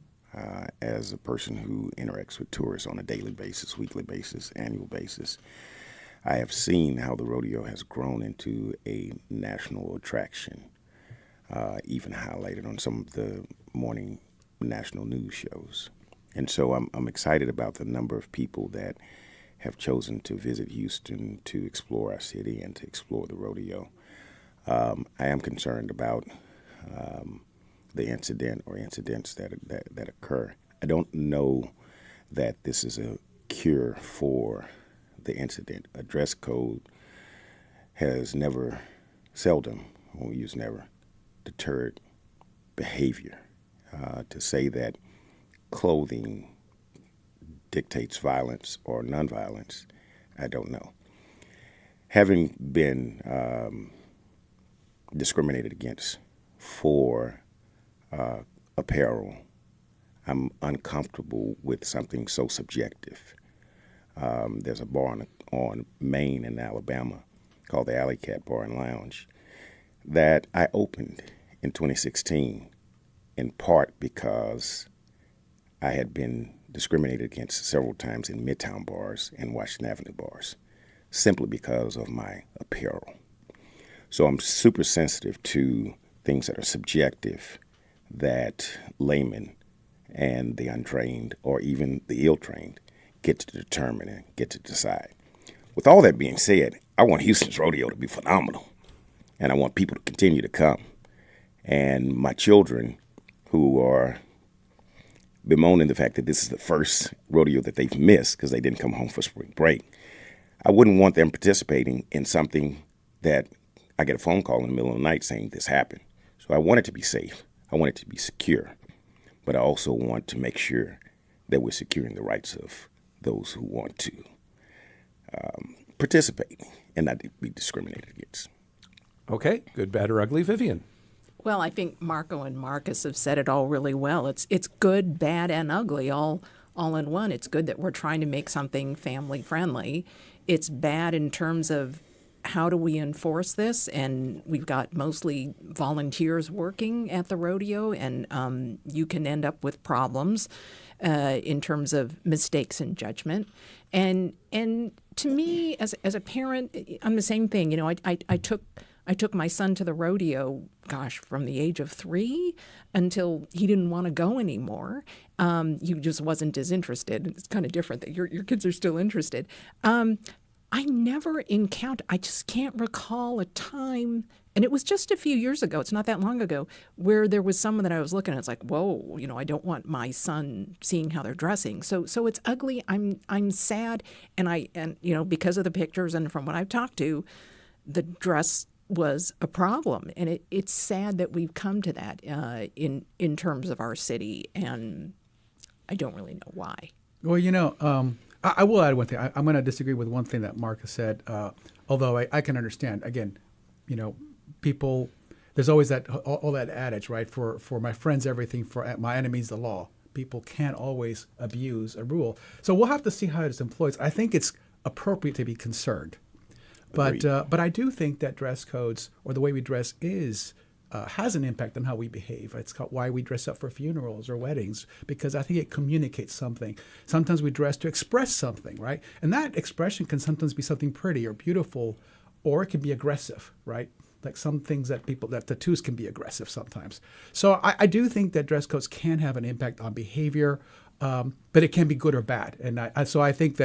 As a person who interacts with tourists on a daily basis, weekly basis, annual basis, I have seen how the rodeo has grown into a national attraction, even highlighted on some of the morning national news shows. And so I'm excited about the number of people that have chosen to visit Houston to explore our city and to explore the rodeo. I am concerned about the incident or incidents that occur. I don't know that this is a cure for the incident. A dress code has seldom, when we use never, deterred behavior. To say that clothing dictates violence or nonviolence, I don't know. Having been discriminated against for apparel, I'm uncomfortable with something so subjective. There's a bar on Maine in Alabama called the Alley Cat Bar and Lounge that I opened in 2016 in part because I had been discriminated against several times in Midtown bars and Washington Avenue bars simply because of my apparel. So I'm super sensitive to things that are subjective that laymen and the untrained or even the ill-trained get to determine and get to decide. With all that being said, I want Houston's rodeo to be phenomenal, and I want people to continue to come. And my children, who are bemoaning the fact that this is the first rodeo that they've missed because they didn't come home for spring break, I wouldn't want them participating in something that I get a phone call in the middle of the night saying this happened. So I want it to be safe. I want it to be secure. But I also want to make sure that we're securing the rights of those who want to participate and not be discriminated against. Okay, good, bad, or ugly, Vivian. Well, I think Marco and Marcus have said it all really well. It's good, bad, and ugly all in one. It's good that we're trying to make something family friendly. It's bad in terms of how do we enforce this? And we've got mostly volunteers working at the rodeo, and you can end up with problems in terms of mistakes in judgment. And to me, as a parent, I'm the same thing. You know, I took my son to the rodeo, from the age of 3 until he didn't want to go anymore. He just wasn't as interested. It's kind of different that your kids are still interested. I never encountered, I just can't recall a time, and it was just a few years ago, it's not that long ago, where there was someone that I was looking at, it's like, whoa, I don't want my son seeing how they're dressing. So it's ugly. I'm sad, and because of the pictures and from what I've talked to, the dress was a problem, and it's sad that we've come to that in terms of our city, and I don't really know why. Well, I will add one thing. I'm going to disagree with one thing that Marcus said, although I can understand. Again, people, there's always all that adage, right? For my friends, everything, for my enemies, the law. people can't always abuse a rule. So we'll have to see how it's employed. I think it's appropriate to be concerned. But I do think that dress codes or the way we dress has an impact on how we behave. It's why we dress up for funerals or weddings, because I think it communicates something. Sometimes we dress to express something, right? And that expression can sometimes be something pretty or beautiful, or it can be aggressive, right? Like some things that tattoos can be aggressive sometimes. So I do think that dress codes can have an impact on behavior, but it can be good or bad. And I think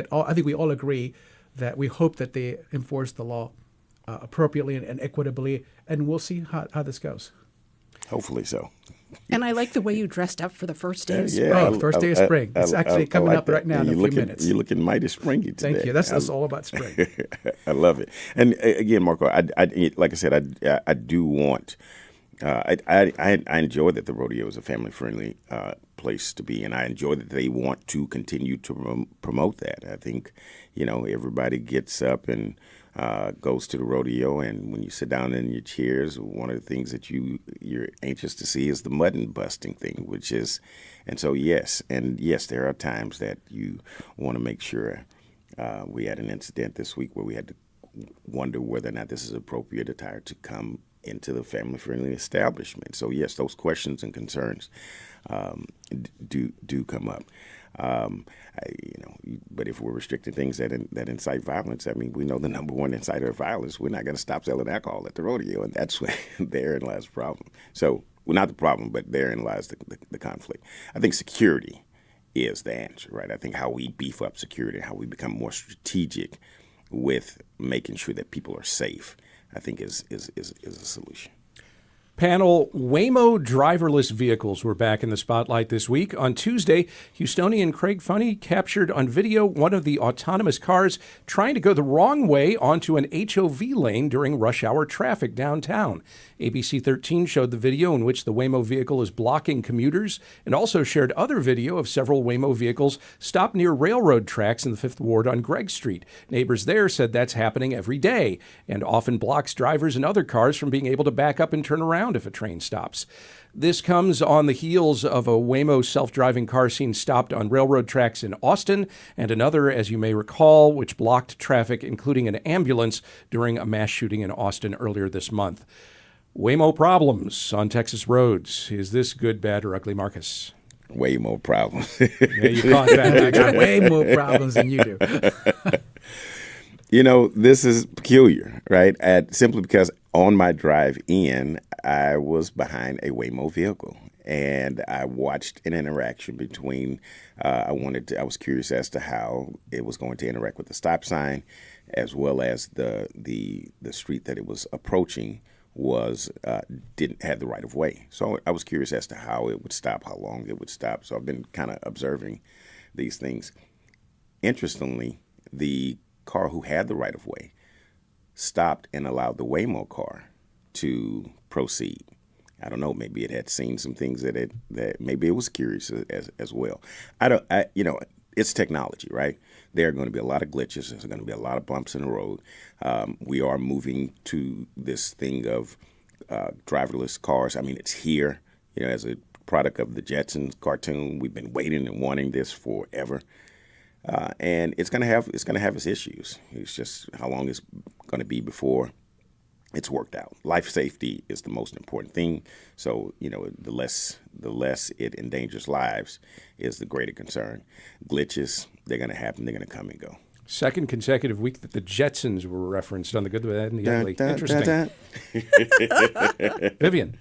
we all agree that we hope that they enforce the law appropriately and equitably, and we'll see how this goes. Hopefully so. And I like the way you dressed up for the first day of spring. Oh, first day of spring. It's actually coming up right now in a few minutes. You're looking mighty springy today. Thank you. That's all about spring. I love it. And again, Marco, I like I said, I do want. I enjoy that the rodeo is a family-friendly place to be, and I enjoy that they want to continue to promote that. I think, everybody gets up and goes to the rodeo, and when you sit down in your chairs, one of the things that you're anxious to see is the mutton busting thing, and so yes, there are times that you want to make sure. We had an incident this week where we had to wonder whether or not this is appropriate attire to come into the family-friendly establishment. So yes, those questions and concerns do come up. But if we're restricting things that incite violence, I mean, we know the number one inciter of violence. We're not going to stop selling alcohol at the rodeo, and that's where therein lies the problem. So, well, not the problem, but therein lies the conflict. I think security is the answer, right? I think how we beef up security, how we become more strategic with making sure that people are safe, I think is a solution. Panel, Waymo driverless vehicles were back in the spotlight this week. On Tuesday, Houstonian Craig Funny captured on video one of the autonomous cars trying to go the wrong way onto an HOV lane during rush hour traffic downtown. ABC 13 showed the video in which the Waymo vehicle is blocking commuters and also shared other video of several Waymo vehicles stopped near railroad tracks in the 5th Ward on Gregg Street. Neighbors there said that's happening every day and often blocks drivers and other cars from being able to back up and turn around if a train stops. This comes on the heels of a Waymo self-driving car seen stopped on railroad tracks in Austin, and another, as you may recall, which blocked traffic, including an ambulance, during a mass shooting in Austin earlier this month. Waymo problems on Texas roads. Is this good, bad, or ugly, Marcus? Way more problems. Yeah, you caught that. I got way more problems than you do. This is peculiar, right? Simply because on my drive in, I was behind a Waymo vehicle, and I watched an interaction between. I was curious as to how it was going to interact with the stop sign, as well as the street that it was approaching didn't have the right of way. So I was curious as to how it would stop, how long it would stop. So I've been kind of observing these things. Interestingly, the car who had the right of way stopped and allowed the Waymo car to proceed. I don't know. Maybe it had seen some things that maybe it was curious as well. It's technology, right? There are going to be a lot of glitches. There's going to be a lot of bumps in the road. We are moving to this thing of driverless cars. I mean, it's here. As a product of the Jetsons cartoon, we've been waiting and wanting this forever. And it's going to have its issues. It's just how long it's going to be before it's worked out. Life safety is the most important thing. So, the less it endangers lives is the greater concern. Glitches, they're going to happen. They're going to come and go. Second consecutive week that the Jetsons were referenced on the Good, the Bad, and the Ugly. Interesting. Vivian.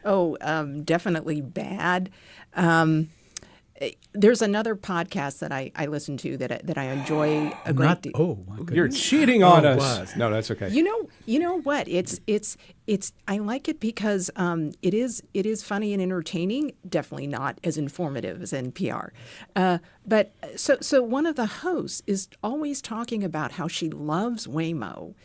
Oh, definitely bad. There's another podcast that I listen to that I enjoy a great deal. Oh, my goodness. You're cheating on us. No, that's okay. You know what? It's I like it because it is funny and entertaining. Definitely not as informative as NPR. But so one of the hosts is always talking about how she loves Waymo,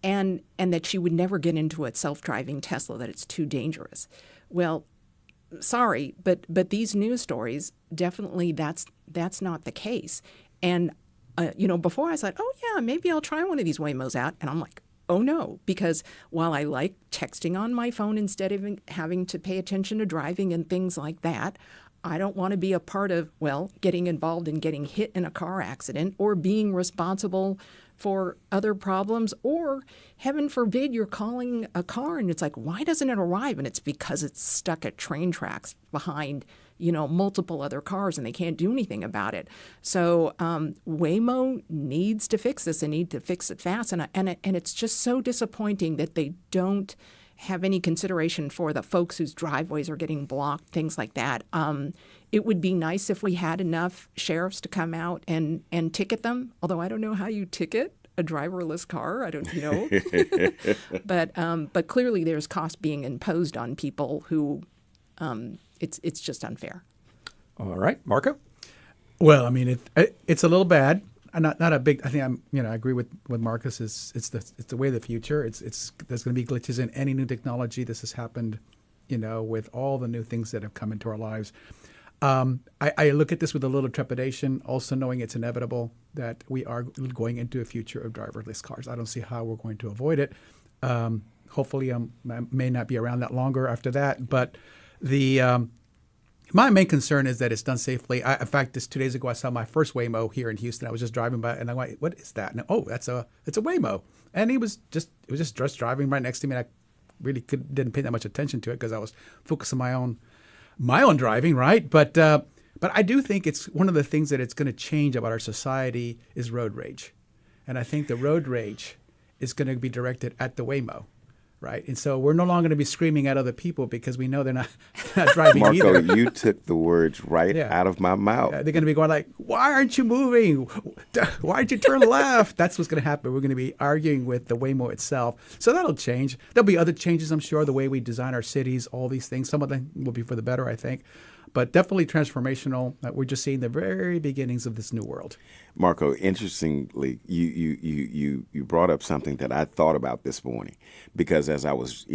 and that she would never get into a self-driving Tesla, that it's too dangerous. Well, sorry, but these news stories, definitely that's not the case. And, before I was like, oh, yeah, maybe I'll try one of these Waymos out. And I'm like, oh, no, because while I like texting on my phone instead of having to pay attention to driving and things like that, I don't want to be a part of, getting involved in getting hit in a car accident or being responsible for other problems, or heaven forbid you're calling a car and it's like, why doesn't it arrive? And it's because it's stuck at train tracks behind, multiple other cars and they can't do anything about it. So Waymo needs to fix this and need to fix it fast. And it's just so disappointing that they don't have any consideration for the folks whose driveways are getting blocked, things like that. It would be nice if we had enough sheriffs to come out and ticket them, although I don't know how you ticket a driverless car. I don't know. But clearly there's cost being imposed on people who it's just unfair. All right, Marco? Well, I mean, it's a little bad. Not a big. I think I agree with Marcus. It's the way of the future. There's going to be glitches in any new technology. This has happened, with all the new things that have come into our lives. I look at this with a little trepidation, also knowing it's inevitable that we are going into a future of driverless cars. I don't see how we're going to avoid it. Hopefully, I may not be around that longer after that. But my main concern is that it's done safely. In fact, 2 days ago, I saw my first Waymo here in Houston. I was just driving by, and I'm like, "What is that?" And it's a Waymo, and it was just driving right next to me. And I really didn't pay that much attention to it because I was focused on my own driving, right? But I do think it's one of the things that it's going to change about our society is road rage, and I think the road rage is going to be directed at the Waymo. Right. And so we're no longer going to be screaming at other people because we know they're not driving Marco, either. You took the words out of my mouth. They're going to be going like, why aren't you moving? Why'd you turn left? That's what's going to happen. We're going to be arguing with the Waymo itself. So that'll change. There'll be other changes, I'm sure, the way we design our cities, all these things. Some of them will be for the better, I think. But definitely transformational. We're just seeing the very beginnings of this new world. Marco, interestingly, you brought up something that I thought about this morning, because as I was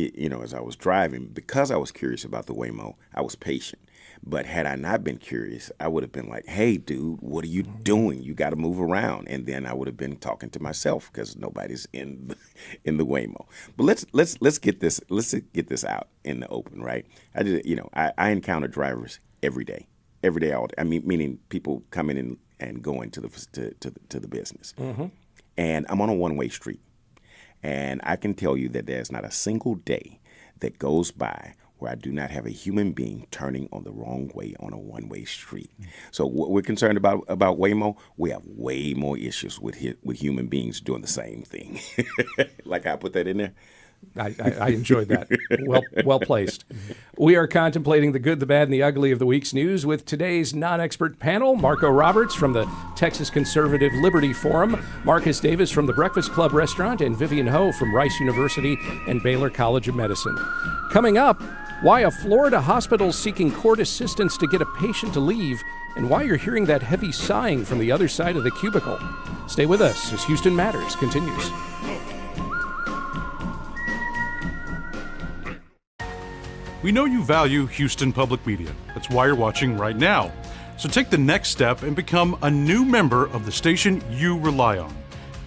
driving, because I was curious about the Waymo, I was patient. But had I not been curious, I would have been like, "Hey, dude, what are you doing? You got to move around." And then I would have been talking to myself because nobody's in the Waymo. But let's get this out in the open, right? I encounter drivers every day, all day. I mean, meaning people coming in and going to the business. Mm-hmm. And I'm on a one-way street, and I can tell you that there's not a single day that goes by where I do not have a human being turning on the wrong way on a one-way street. Mm-hmm. So what we're concerned about Waymo, we have way more issues with human beings doing the same thing. Like I put that in there. I enjoyed that. Well placed. We are contemplating the good, the bad, and the ugly of the week's news with today's non-expert panel: Marco Roberts from the Texas Conservative Liberty Forum, Marcus Davis from the Breakfast Club Restaurant, and Vivian Howe from Rice University and Baylor College of Medicine. Coming up, why a Florida hospital is seeking court assistance to get a patient to leave, and why you're hearing that heavy sighing from the other side of the cubicle. Stay with us as Houston Matters continues. We know you value Houston Public Media. That's why you're watching right now. So take the next step and become a new member of the station you rely on.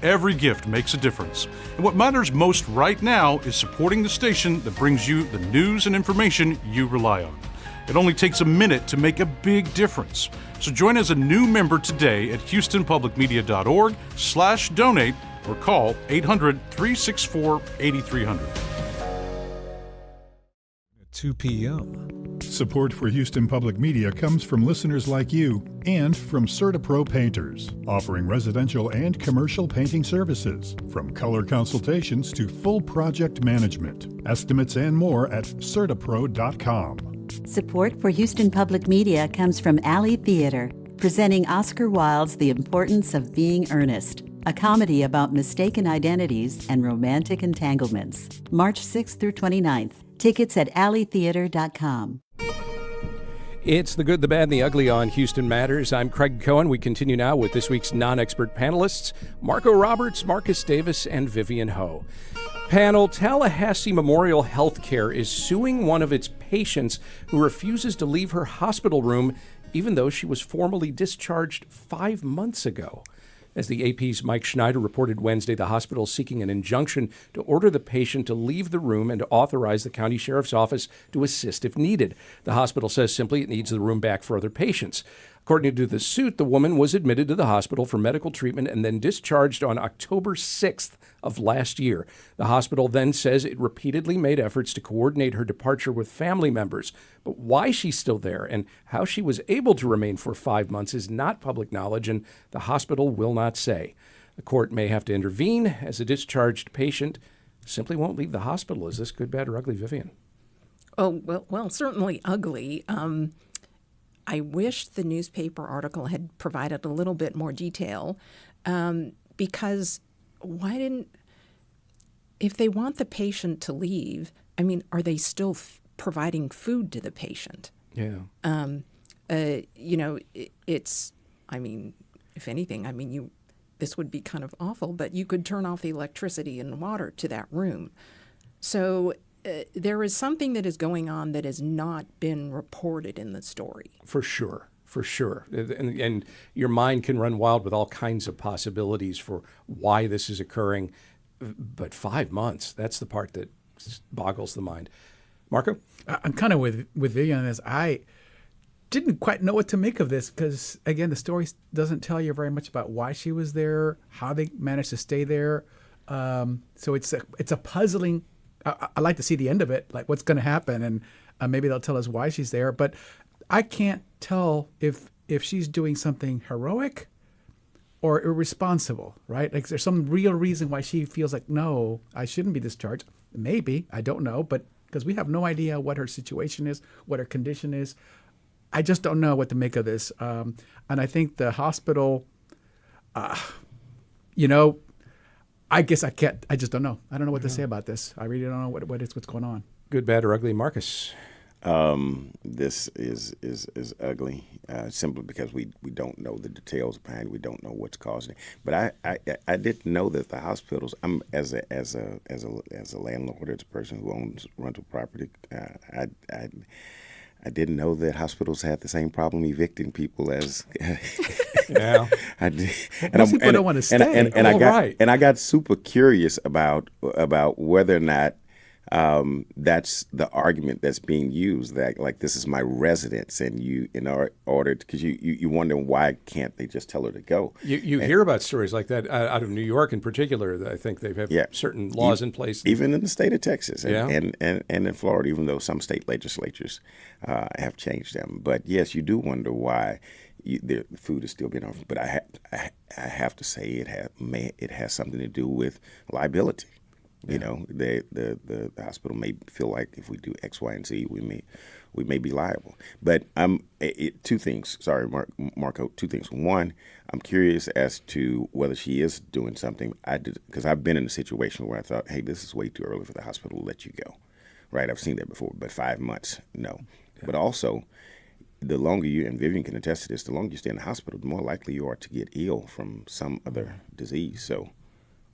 Every gift makes a difference. And what matters most right now is supporting the station that brings you the news and information you rely on. It only takes a minute to make a big difference. So join as a new member today at houstonpublicmedia.org/donate or call 800-364-8300. 2 p.m. Support for Houston Public Media comes from listeners like you and from CertaPro Painters, offering residential and commercial painting services, from color consultations to full project management. Estimates and more at CertaPro.com. Support for Houston Public Media comes from Alley Theater, presenting Oscar Wilde's The Importance of Being Earnest, a comedy about mistaken identities and romantic entanglements. March 6th through 29th. Tickets at alleytheater.com. It's the good, the bad, and the ugly on Houston Matters. I'm Craig Cohen. We continue now with this week's non-expert panelists, Marco Roberts, Marcus Davis, and Vivian Howe. Panel: Tallahassee Memorial Healthcare is suing one of its patients who refuses to leave her hospital room even though she was formally discharged 5 months ago. As the AP's Mike Schneider reported Wednesday, the hospital is seeking an injunction to order the patient to leave the room and to authorize the county sheriff's office to assist if needed. The hospital says simply it needs the room back for other patients. According to the suit, the woman was admitted to the hospital for medical treatment and then discharged on October 6th of last year. The hospital then says it repeatedly made efforts to coordinate her departure with family members. But why she's still there and how she was able to remain for 5 months is not public knowledge, and the hospital will not say. The court may have to intervene as a discharged patient simply won't leave the hospital. Is this good, bad, or ugly, Vivian? Oh, well, certainly ugly. I wish the newspaper article had provided a little bit more detail, because why didn't, if they want the patient to leave, I mean, are they still providing food to the patient? Yeah. It's, I mean, if anything, this would be kind of awful, but you could turn off the electricity and water to that room. So there is something that is going on that has not been reported in the story. For sure. And your mind can run wild with all kinds of possibilities for why this is occurring. But 5 months, that's the part that boggles the mind. Marco? I'm kind of with Vivian on this. I didn't quite know what to make of this because, again, the story doesn't tell you very much about why she was there, how they managed to stay there. So it's a puzzling. I'd like to see the end of it, like what's going to happen, and maybe they'll tell us why she's there. But I can't tell if she's doing something heroic or irresponsible, right? Like, there's some real reason why she feels like, no, I shouldn't be discharged. Maybe, I don't know, but because we have no idea what her situation is, what her condition is. I just don't know what to make of this. And I think the hospital, I guess I just don't know. I don't know what to say about this. I really don't know what's going on. Good, bad, or ugly, Marcus? This is ugly, simply because we don't know the details behind it. We don't know what's causing it. But I didn't know that the hospitals. I'm as a landlord, as a person who owns rental property. I didn't know that hospitals had the same problem evicting people as. Yeah, I did. Most people don't want to stay. And I got super curious about whether or not that's the argument that's being used, that like this is my residence, and you in order because you wonder why can't they just tell her to go. You hear about stories like that out of New York in particular. I think they have certain laws in place, even in the state of Texas and in Florida, even though some state legislatures have changed them. But yes, you do wonder why the food is still being offered. But I have to say it has something to do with liability. You know, the hospital may feel like if we do X, Y, and Z, we may be liable. But two things. Sorry, Marco. Two things. One, I'm curious as to whether she is doing something. Because I've been in a situation where I thought, hey, this is way too early for the hospital to let you go. Right? I've seen that before. But 5 months, no. Yeah. But also, the longer and Vivian can attest to this, the longer you stay in the hospital, the more likely you are to get ill from some other disease. So.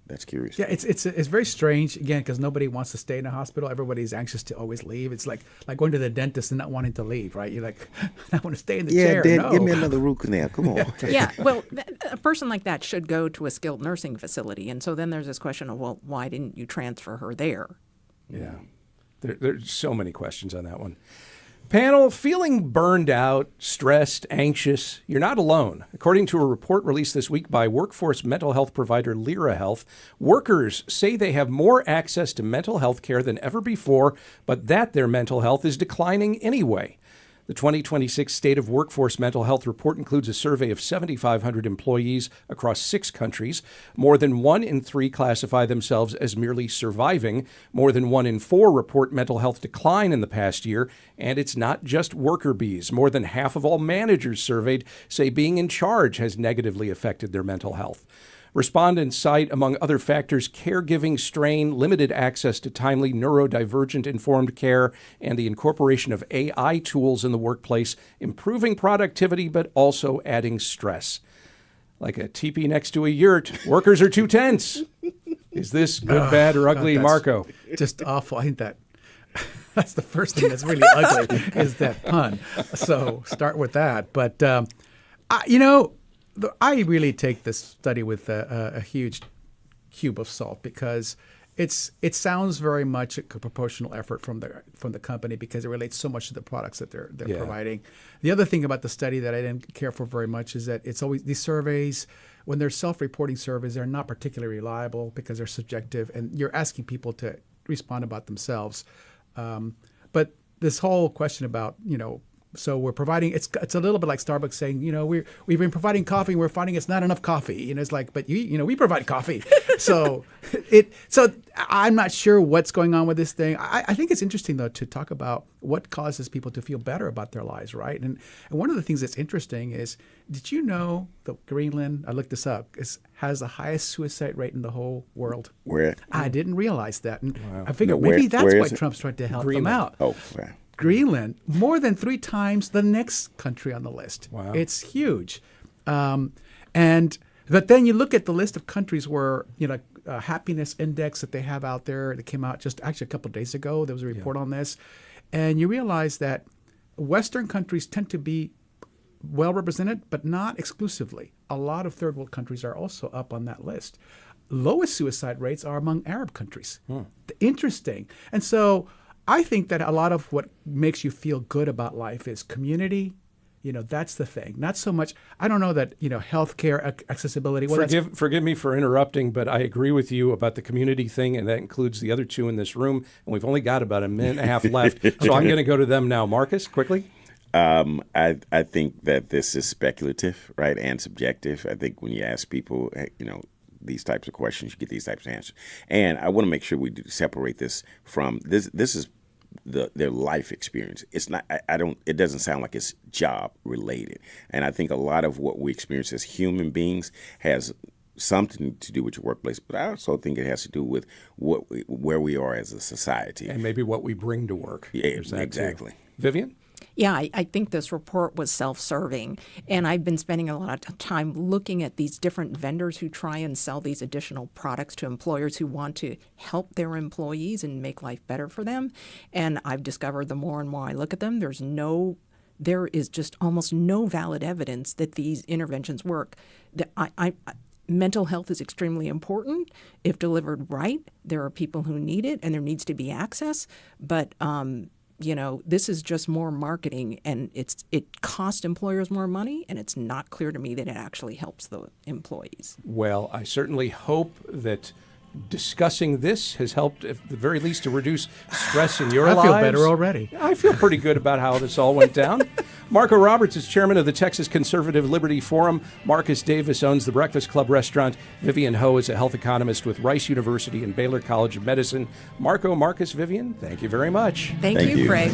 That's curious. Yeah, it's very strange, again, because nobody wants to stay in a hospital. Everybody's anxious to always leave. It's like going to the dentist and not wanting to leave, right? You're like, I want to stay in the chair. Yeah, no. Give me another root canal. Come on. Yeah, well, a person like that should go to a skilled nursing facility. And so then there's this question of, well, why didn't you transfer her there? Yeah, there's so many questions on that one. Panel, feeling burned out, stressed, anxious? You're not alone. According to a report released this week by workforce mental health provider Lyra Health, workers say they have more access to mental health care than ever before, but that their mental health is declining anyway. The 2026 State of Workforce Mental Health Report includes a survey of 7,500 employees across 6 countries. More than 1 in 3 classify themselves as merely surviving. More than 1 in 4 report mental health decline in the past year. And it's not just worker bees. More than half of all managers surveyed say being in charge has negatively affected their mental health. Respondents cite, among other factors, caregiving strain, limited access to timely neurodivergent informed care, and the incorporation of AI tools in the workplace, improving productivity but also adding stress. Like a teepee next to a yurt, workers are too tense. Is this good, bad, or ugly, God, Marco? Just awful. I think that's the first thing that's really ugly is that pun. So start with that. But, I really take this study with a huge cube of salt because it sounds very much a proportional effort from the company because it relates so much to the products that they're providing. The other thing about the study that I didn't care for very much is that it's always these surveys, when they're self-reporting surveys, they're not particularly reliable because they're subjective, and you're asking people to respond about themselves. But this whole question about, so we're providing, it's a little bit like Starbucks saying, we've been providing coffee and we're finding it's not enough coffee. It's like, but we provide coffee. So I'm not sure what's going on with this thing. I think it's interesting though to talk about what causes people to feel better about their lives, right? And one of the things that's interesting is, did you know that Greenland, I looked this up, has the highest suicide rate in the whole world? Where? I didn't realize that. And I figured where that's why Trump's trying to help them out. Oh, right. Greenland, more than 3 times the next country on the list. Wow. It's huge. But then you look at the list of countries where, happiness index that they have out there, that came out just actually a couple of days ago. There was a report on this. And you realize that Western countries tend to be well represented, but not exclusively. A lot of third world countries are also up on that list. Lowest suicide rates are among Arab countries. Interesting. And so I think that a lot of what makes you feel good about life is community. That's the thing. Not so much. I don't know that healthcare accessibility. Well, forgive me for interrupting, but I agree with you about the community thing, and that includes the other 2 in this room. And we've only got about a minute and a half left, so I'm going to go to them now. Marcus, quickly. I think that this is speculative, right, and subjective. I think when you ask people, these types of questions, you get these types of answers. And I want to make sure we separate this from this. This is their life experience. It's not. It doesn't sound like it's job related. And I think a lot of what we experience as human beings has something to do with your workplace, but I also think it has to do with where we are as a society and maybe what we bring to work. Yeah, exactly. Vivian? Yeah, I think this report was self-serving, and I've been spending a lot of time looking at these different vendors who try and sell these additional products to employers who want to help their employees and make life better for them. And I've discovered the more and more I look at them, there is just almost no valid evidence that these interventions work. Mental health is extremely important. If delivered right, there are people who need it, and there needs to be access. But this is just more marketing, and it costs employers more money, and it's not clear to me that it actually helps the employees. Well, I certainly hope that discussing this has helped, at the very least, to reduce stress in your lives. I feel better already. I feel pretty good about how this all went down. Marco Roberts is chairman of the Texas Conservative Liberty Forum. Marcus Davis owns the Breakfast Club restaurant. Vivian Howe is a health economist with Rice University and Baylor College of Medicine. Marco, Marcus, Vivian, thank you very much. Thank you, Craig.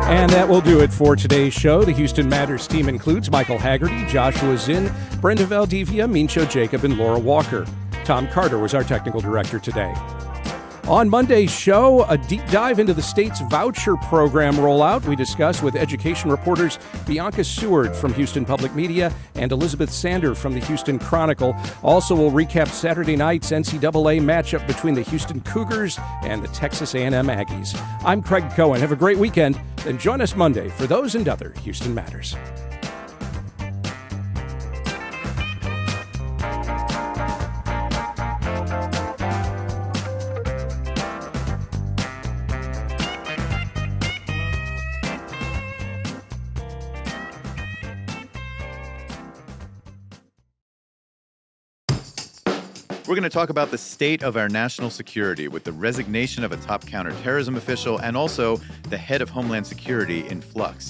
And that will do it for today's show. The Houston Matters team includes Michael Haggerty, Joshua Zinn, Brenda Valdivia, Mincho Jacob, and Laura Walker. Tom Carter was our technical director today. On Monday's show, a deep dive into the state's voucher program rollout. We discuss with education reporters Bianca Seward from Houston Public Media and Elizabeth Sander from the Houston Chronicle. Also, we'll recap Saturday night's NCAA matchup between the Houston Cougars and the Texas A&M Aggies. I'm Craig Cohen. Have a great weekend, and join us Monday for those and other Houston Matters. We're going to talk about the state of our national security with the resignation of a top counterterrorism official and also the head of Homeland Security in flux.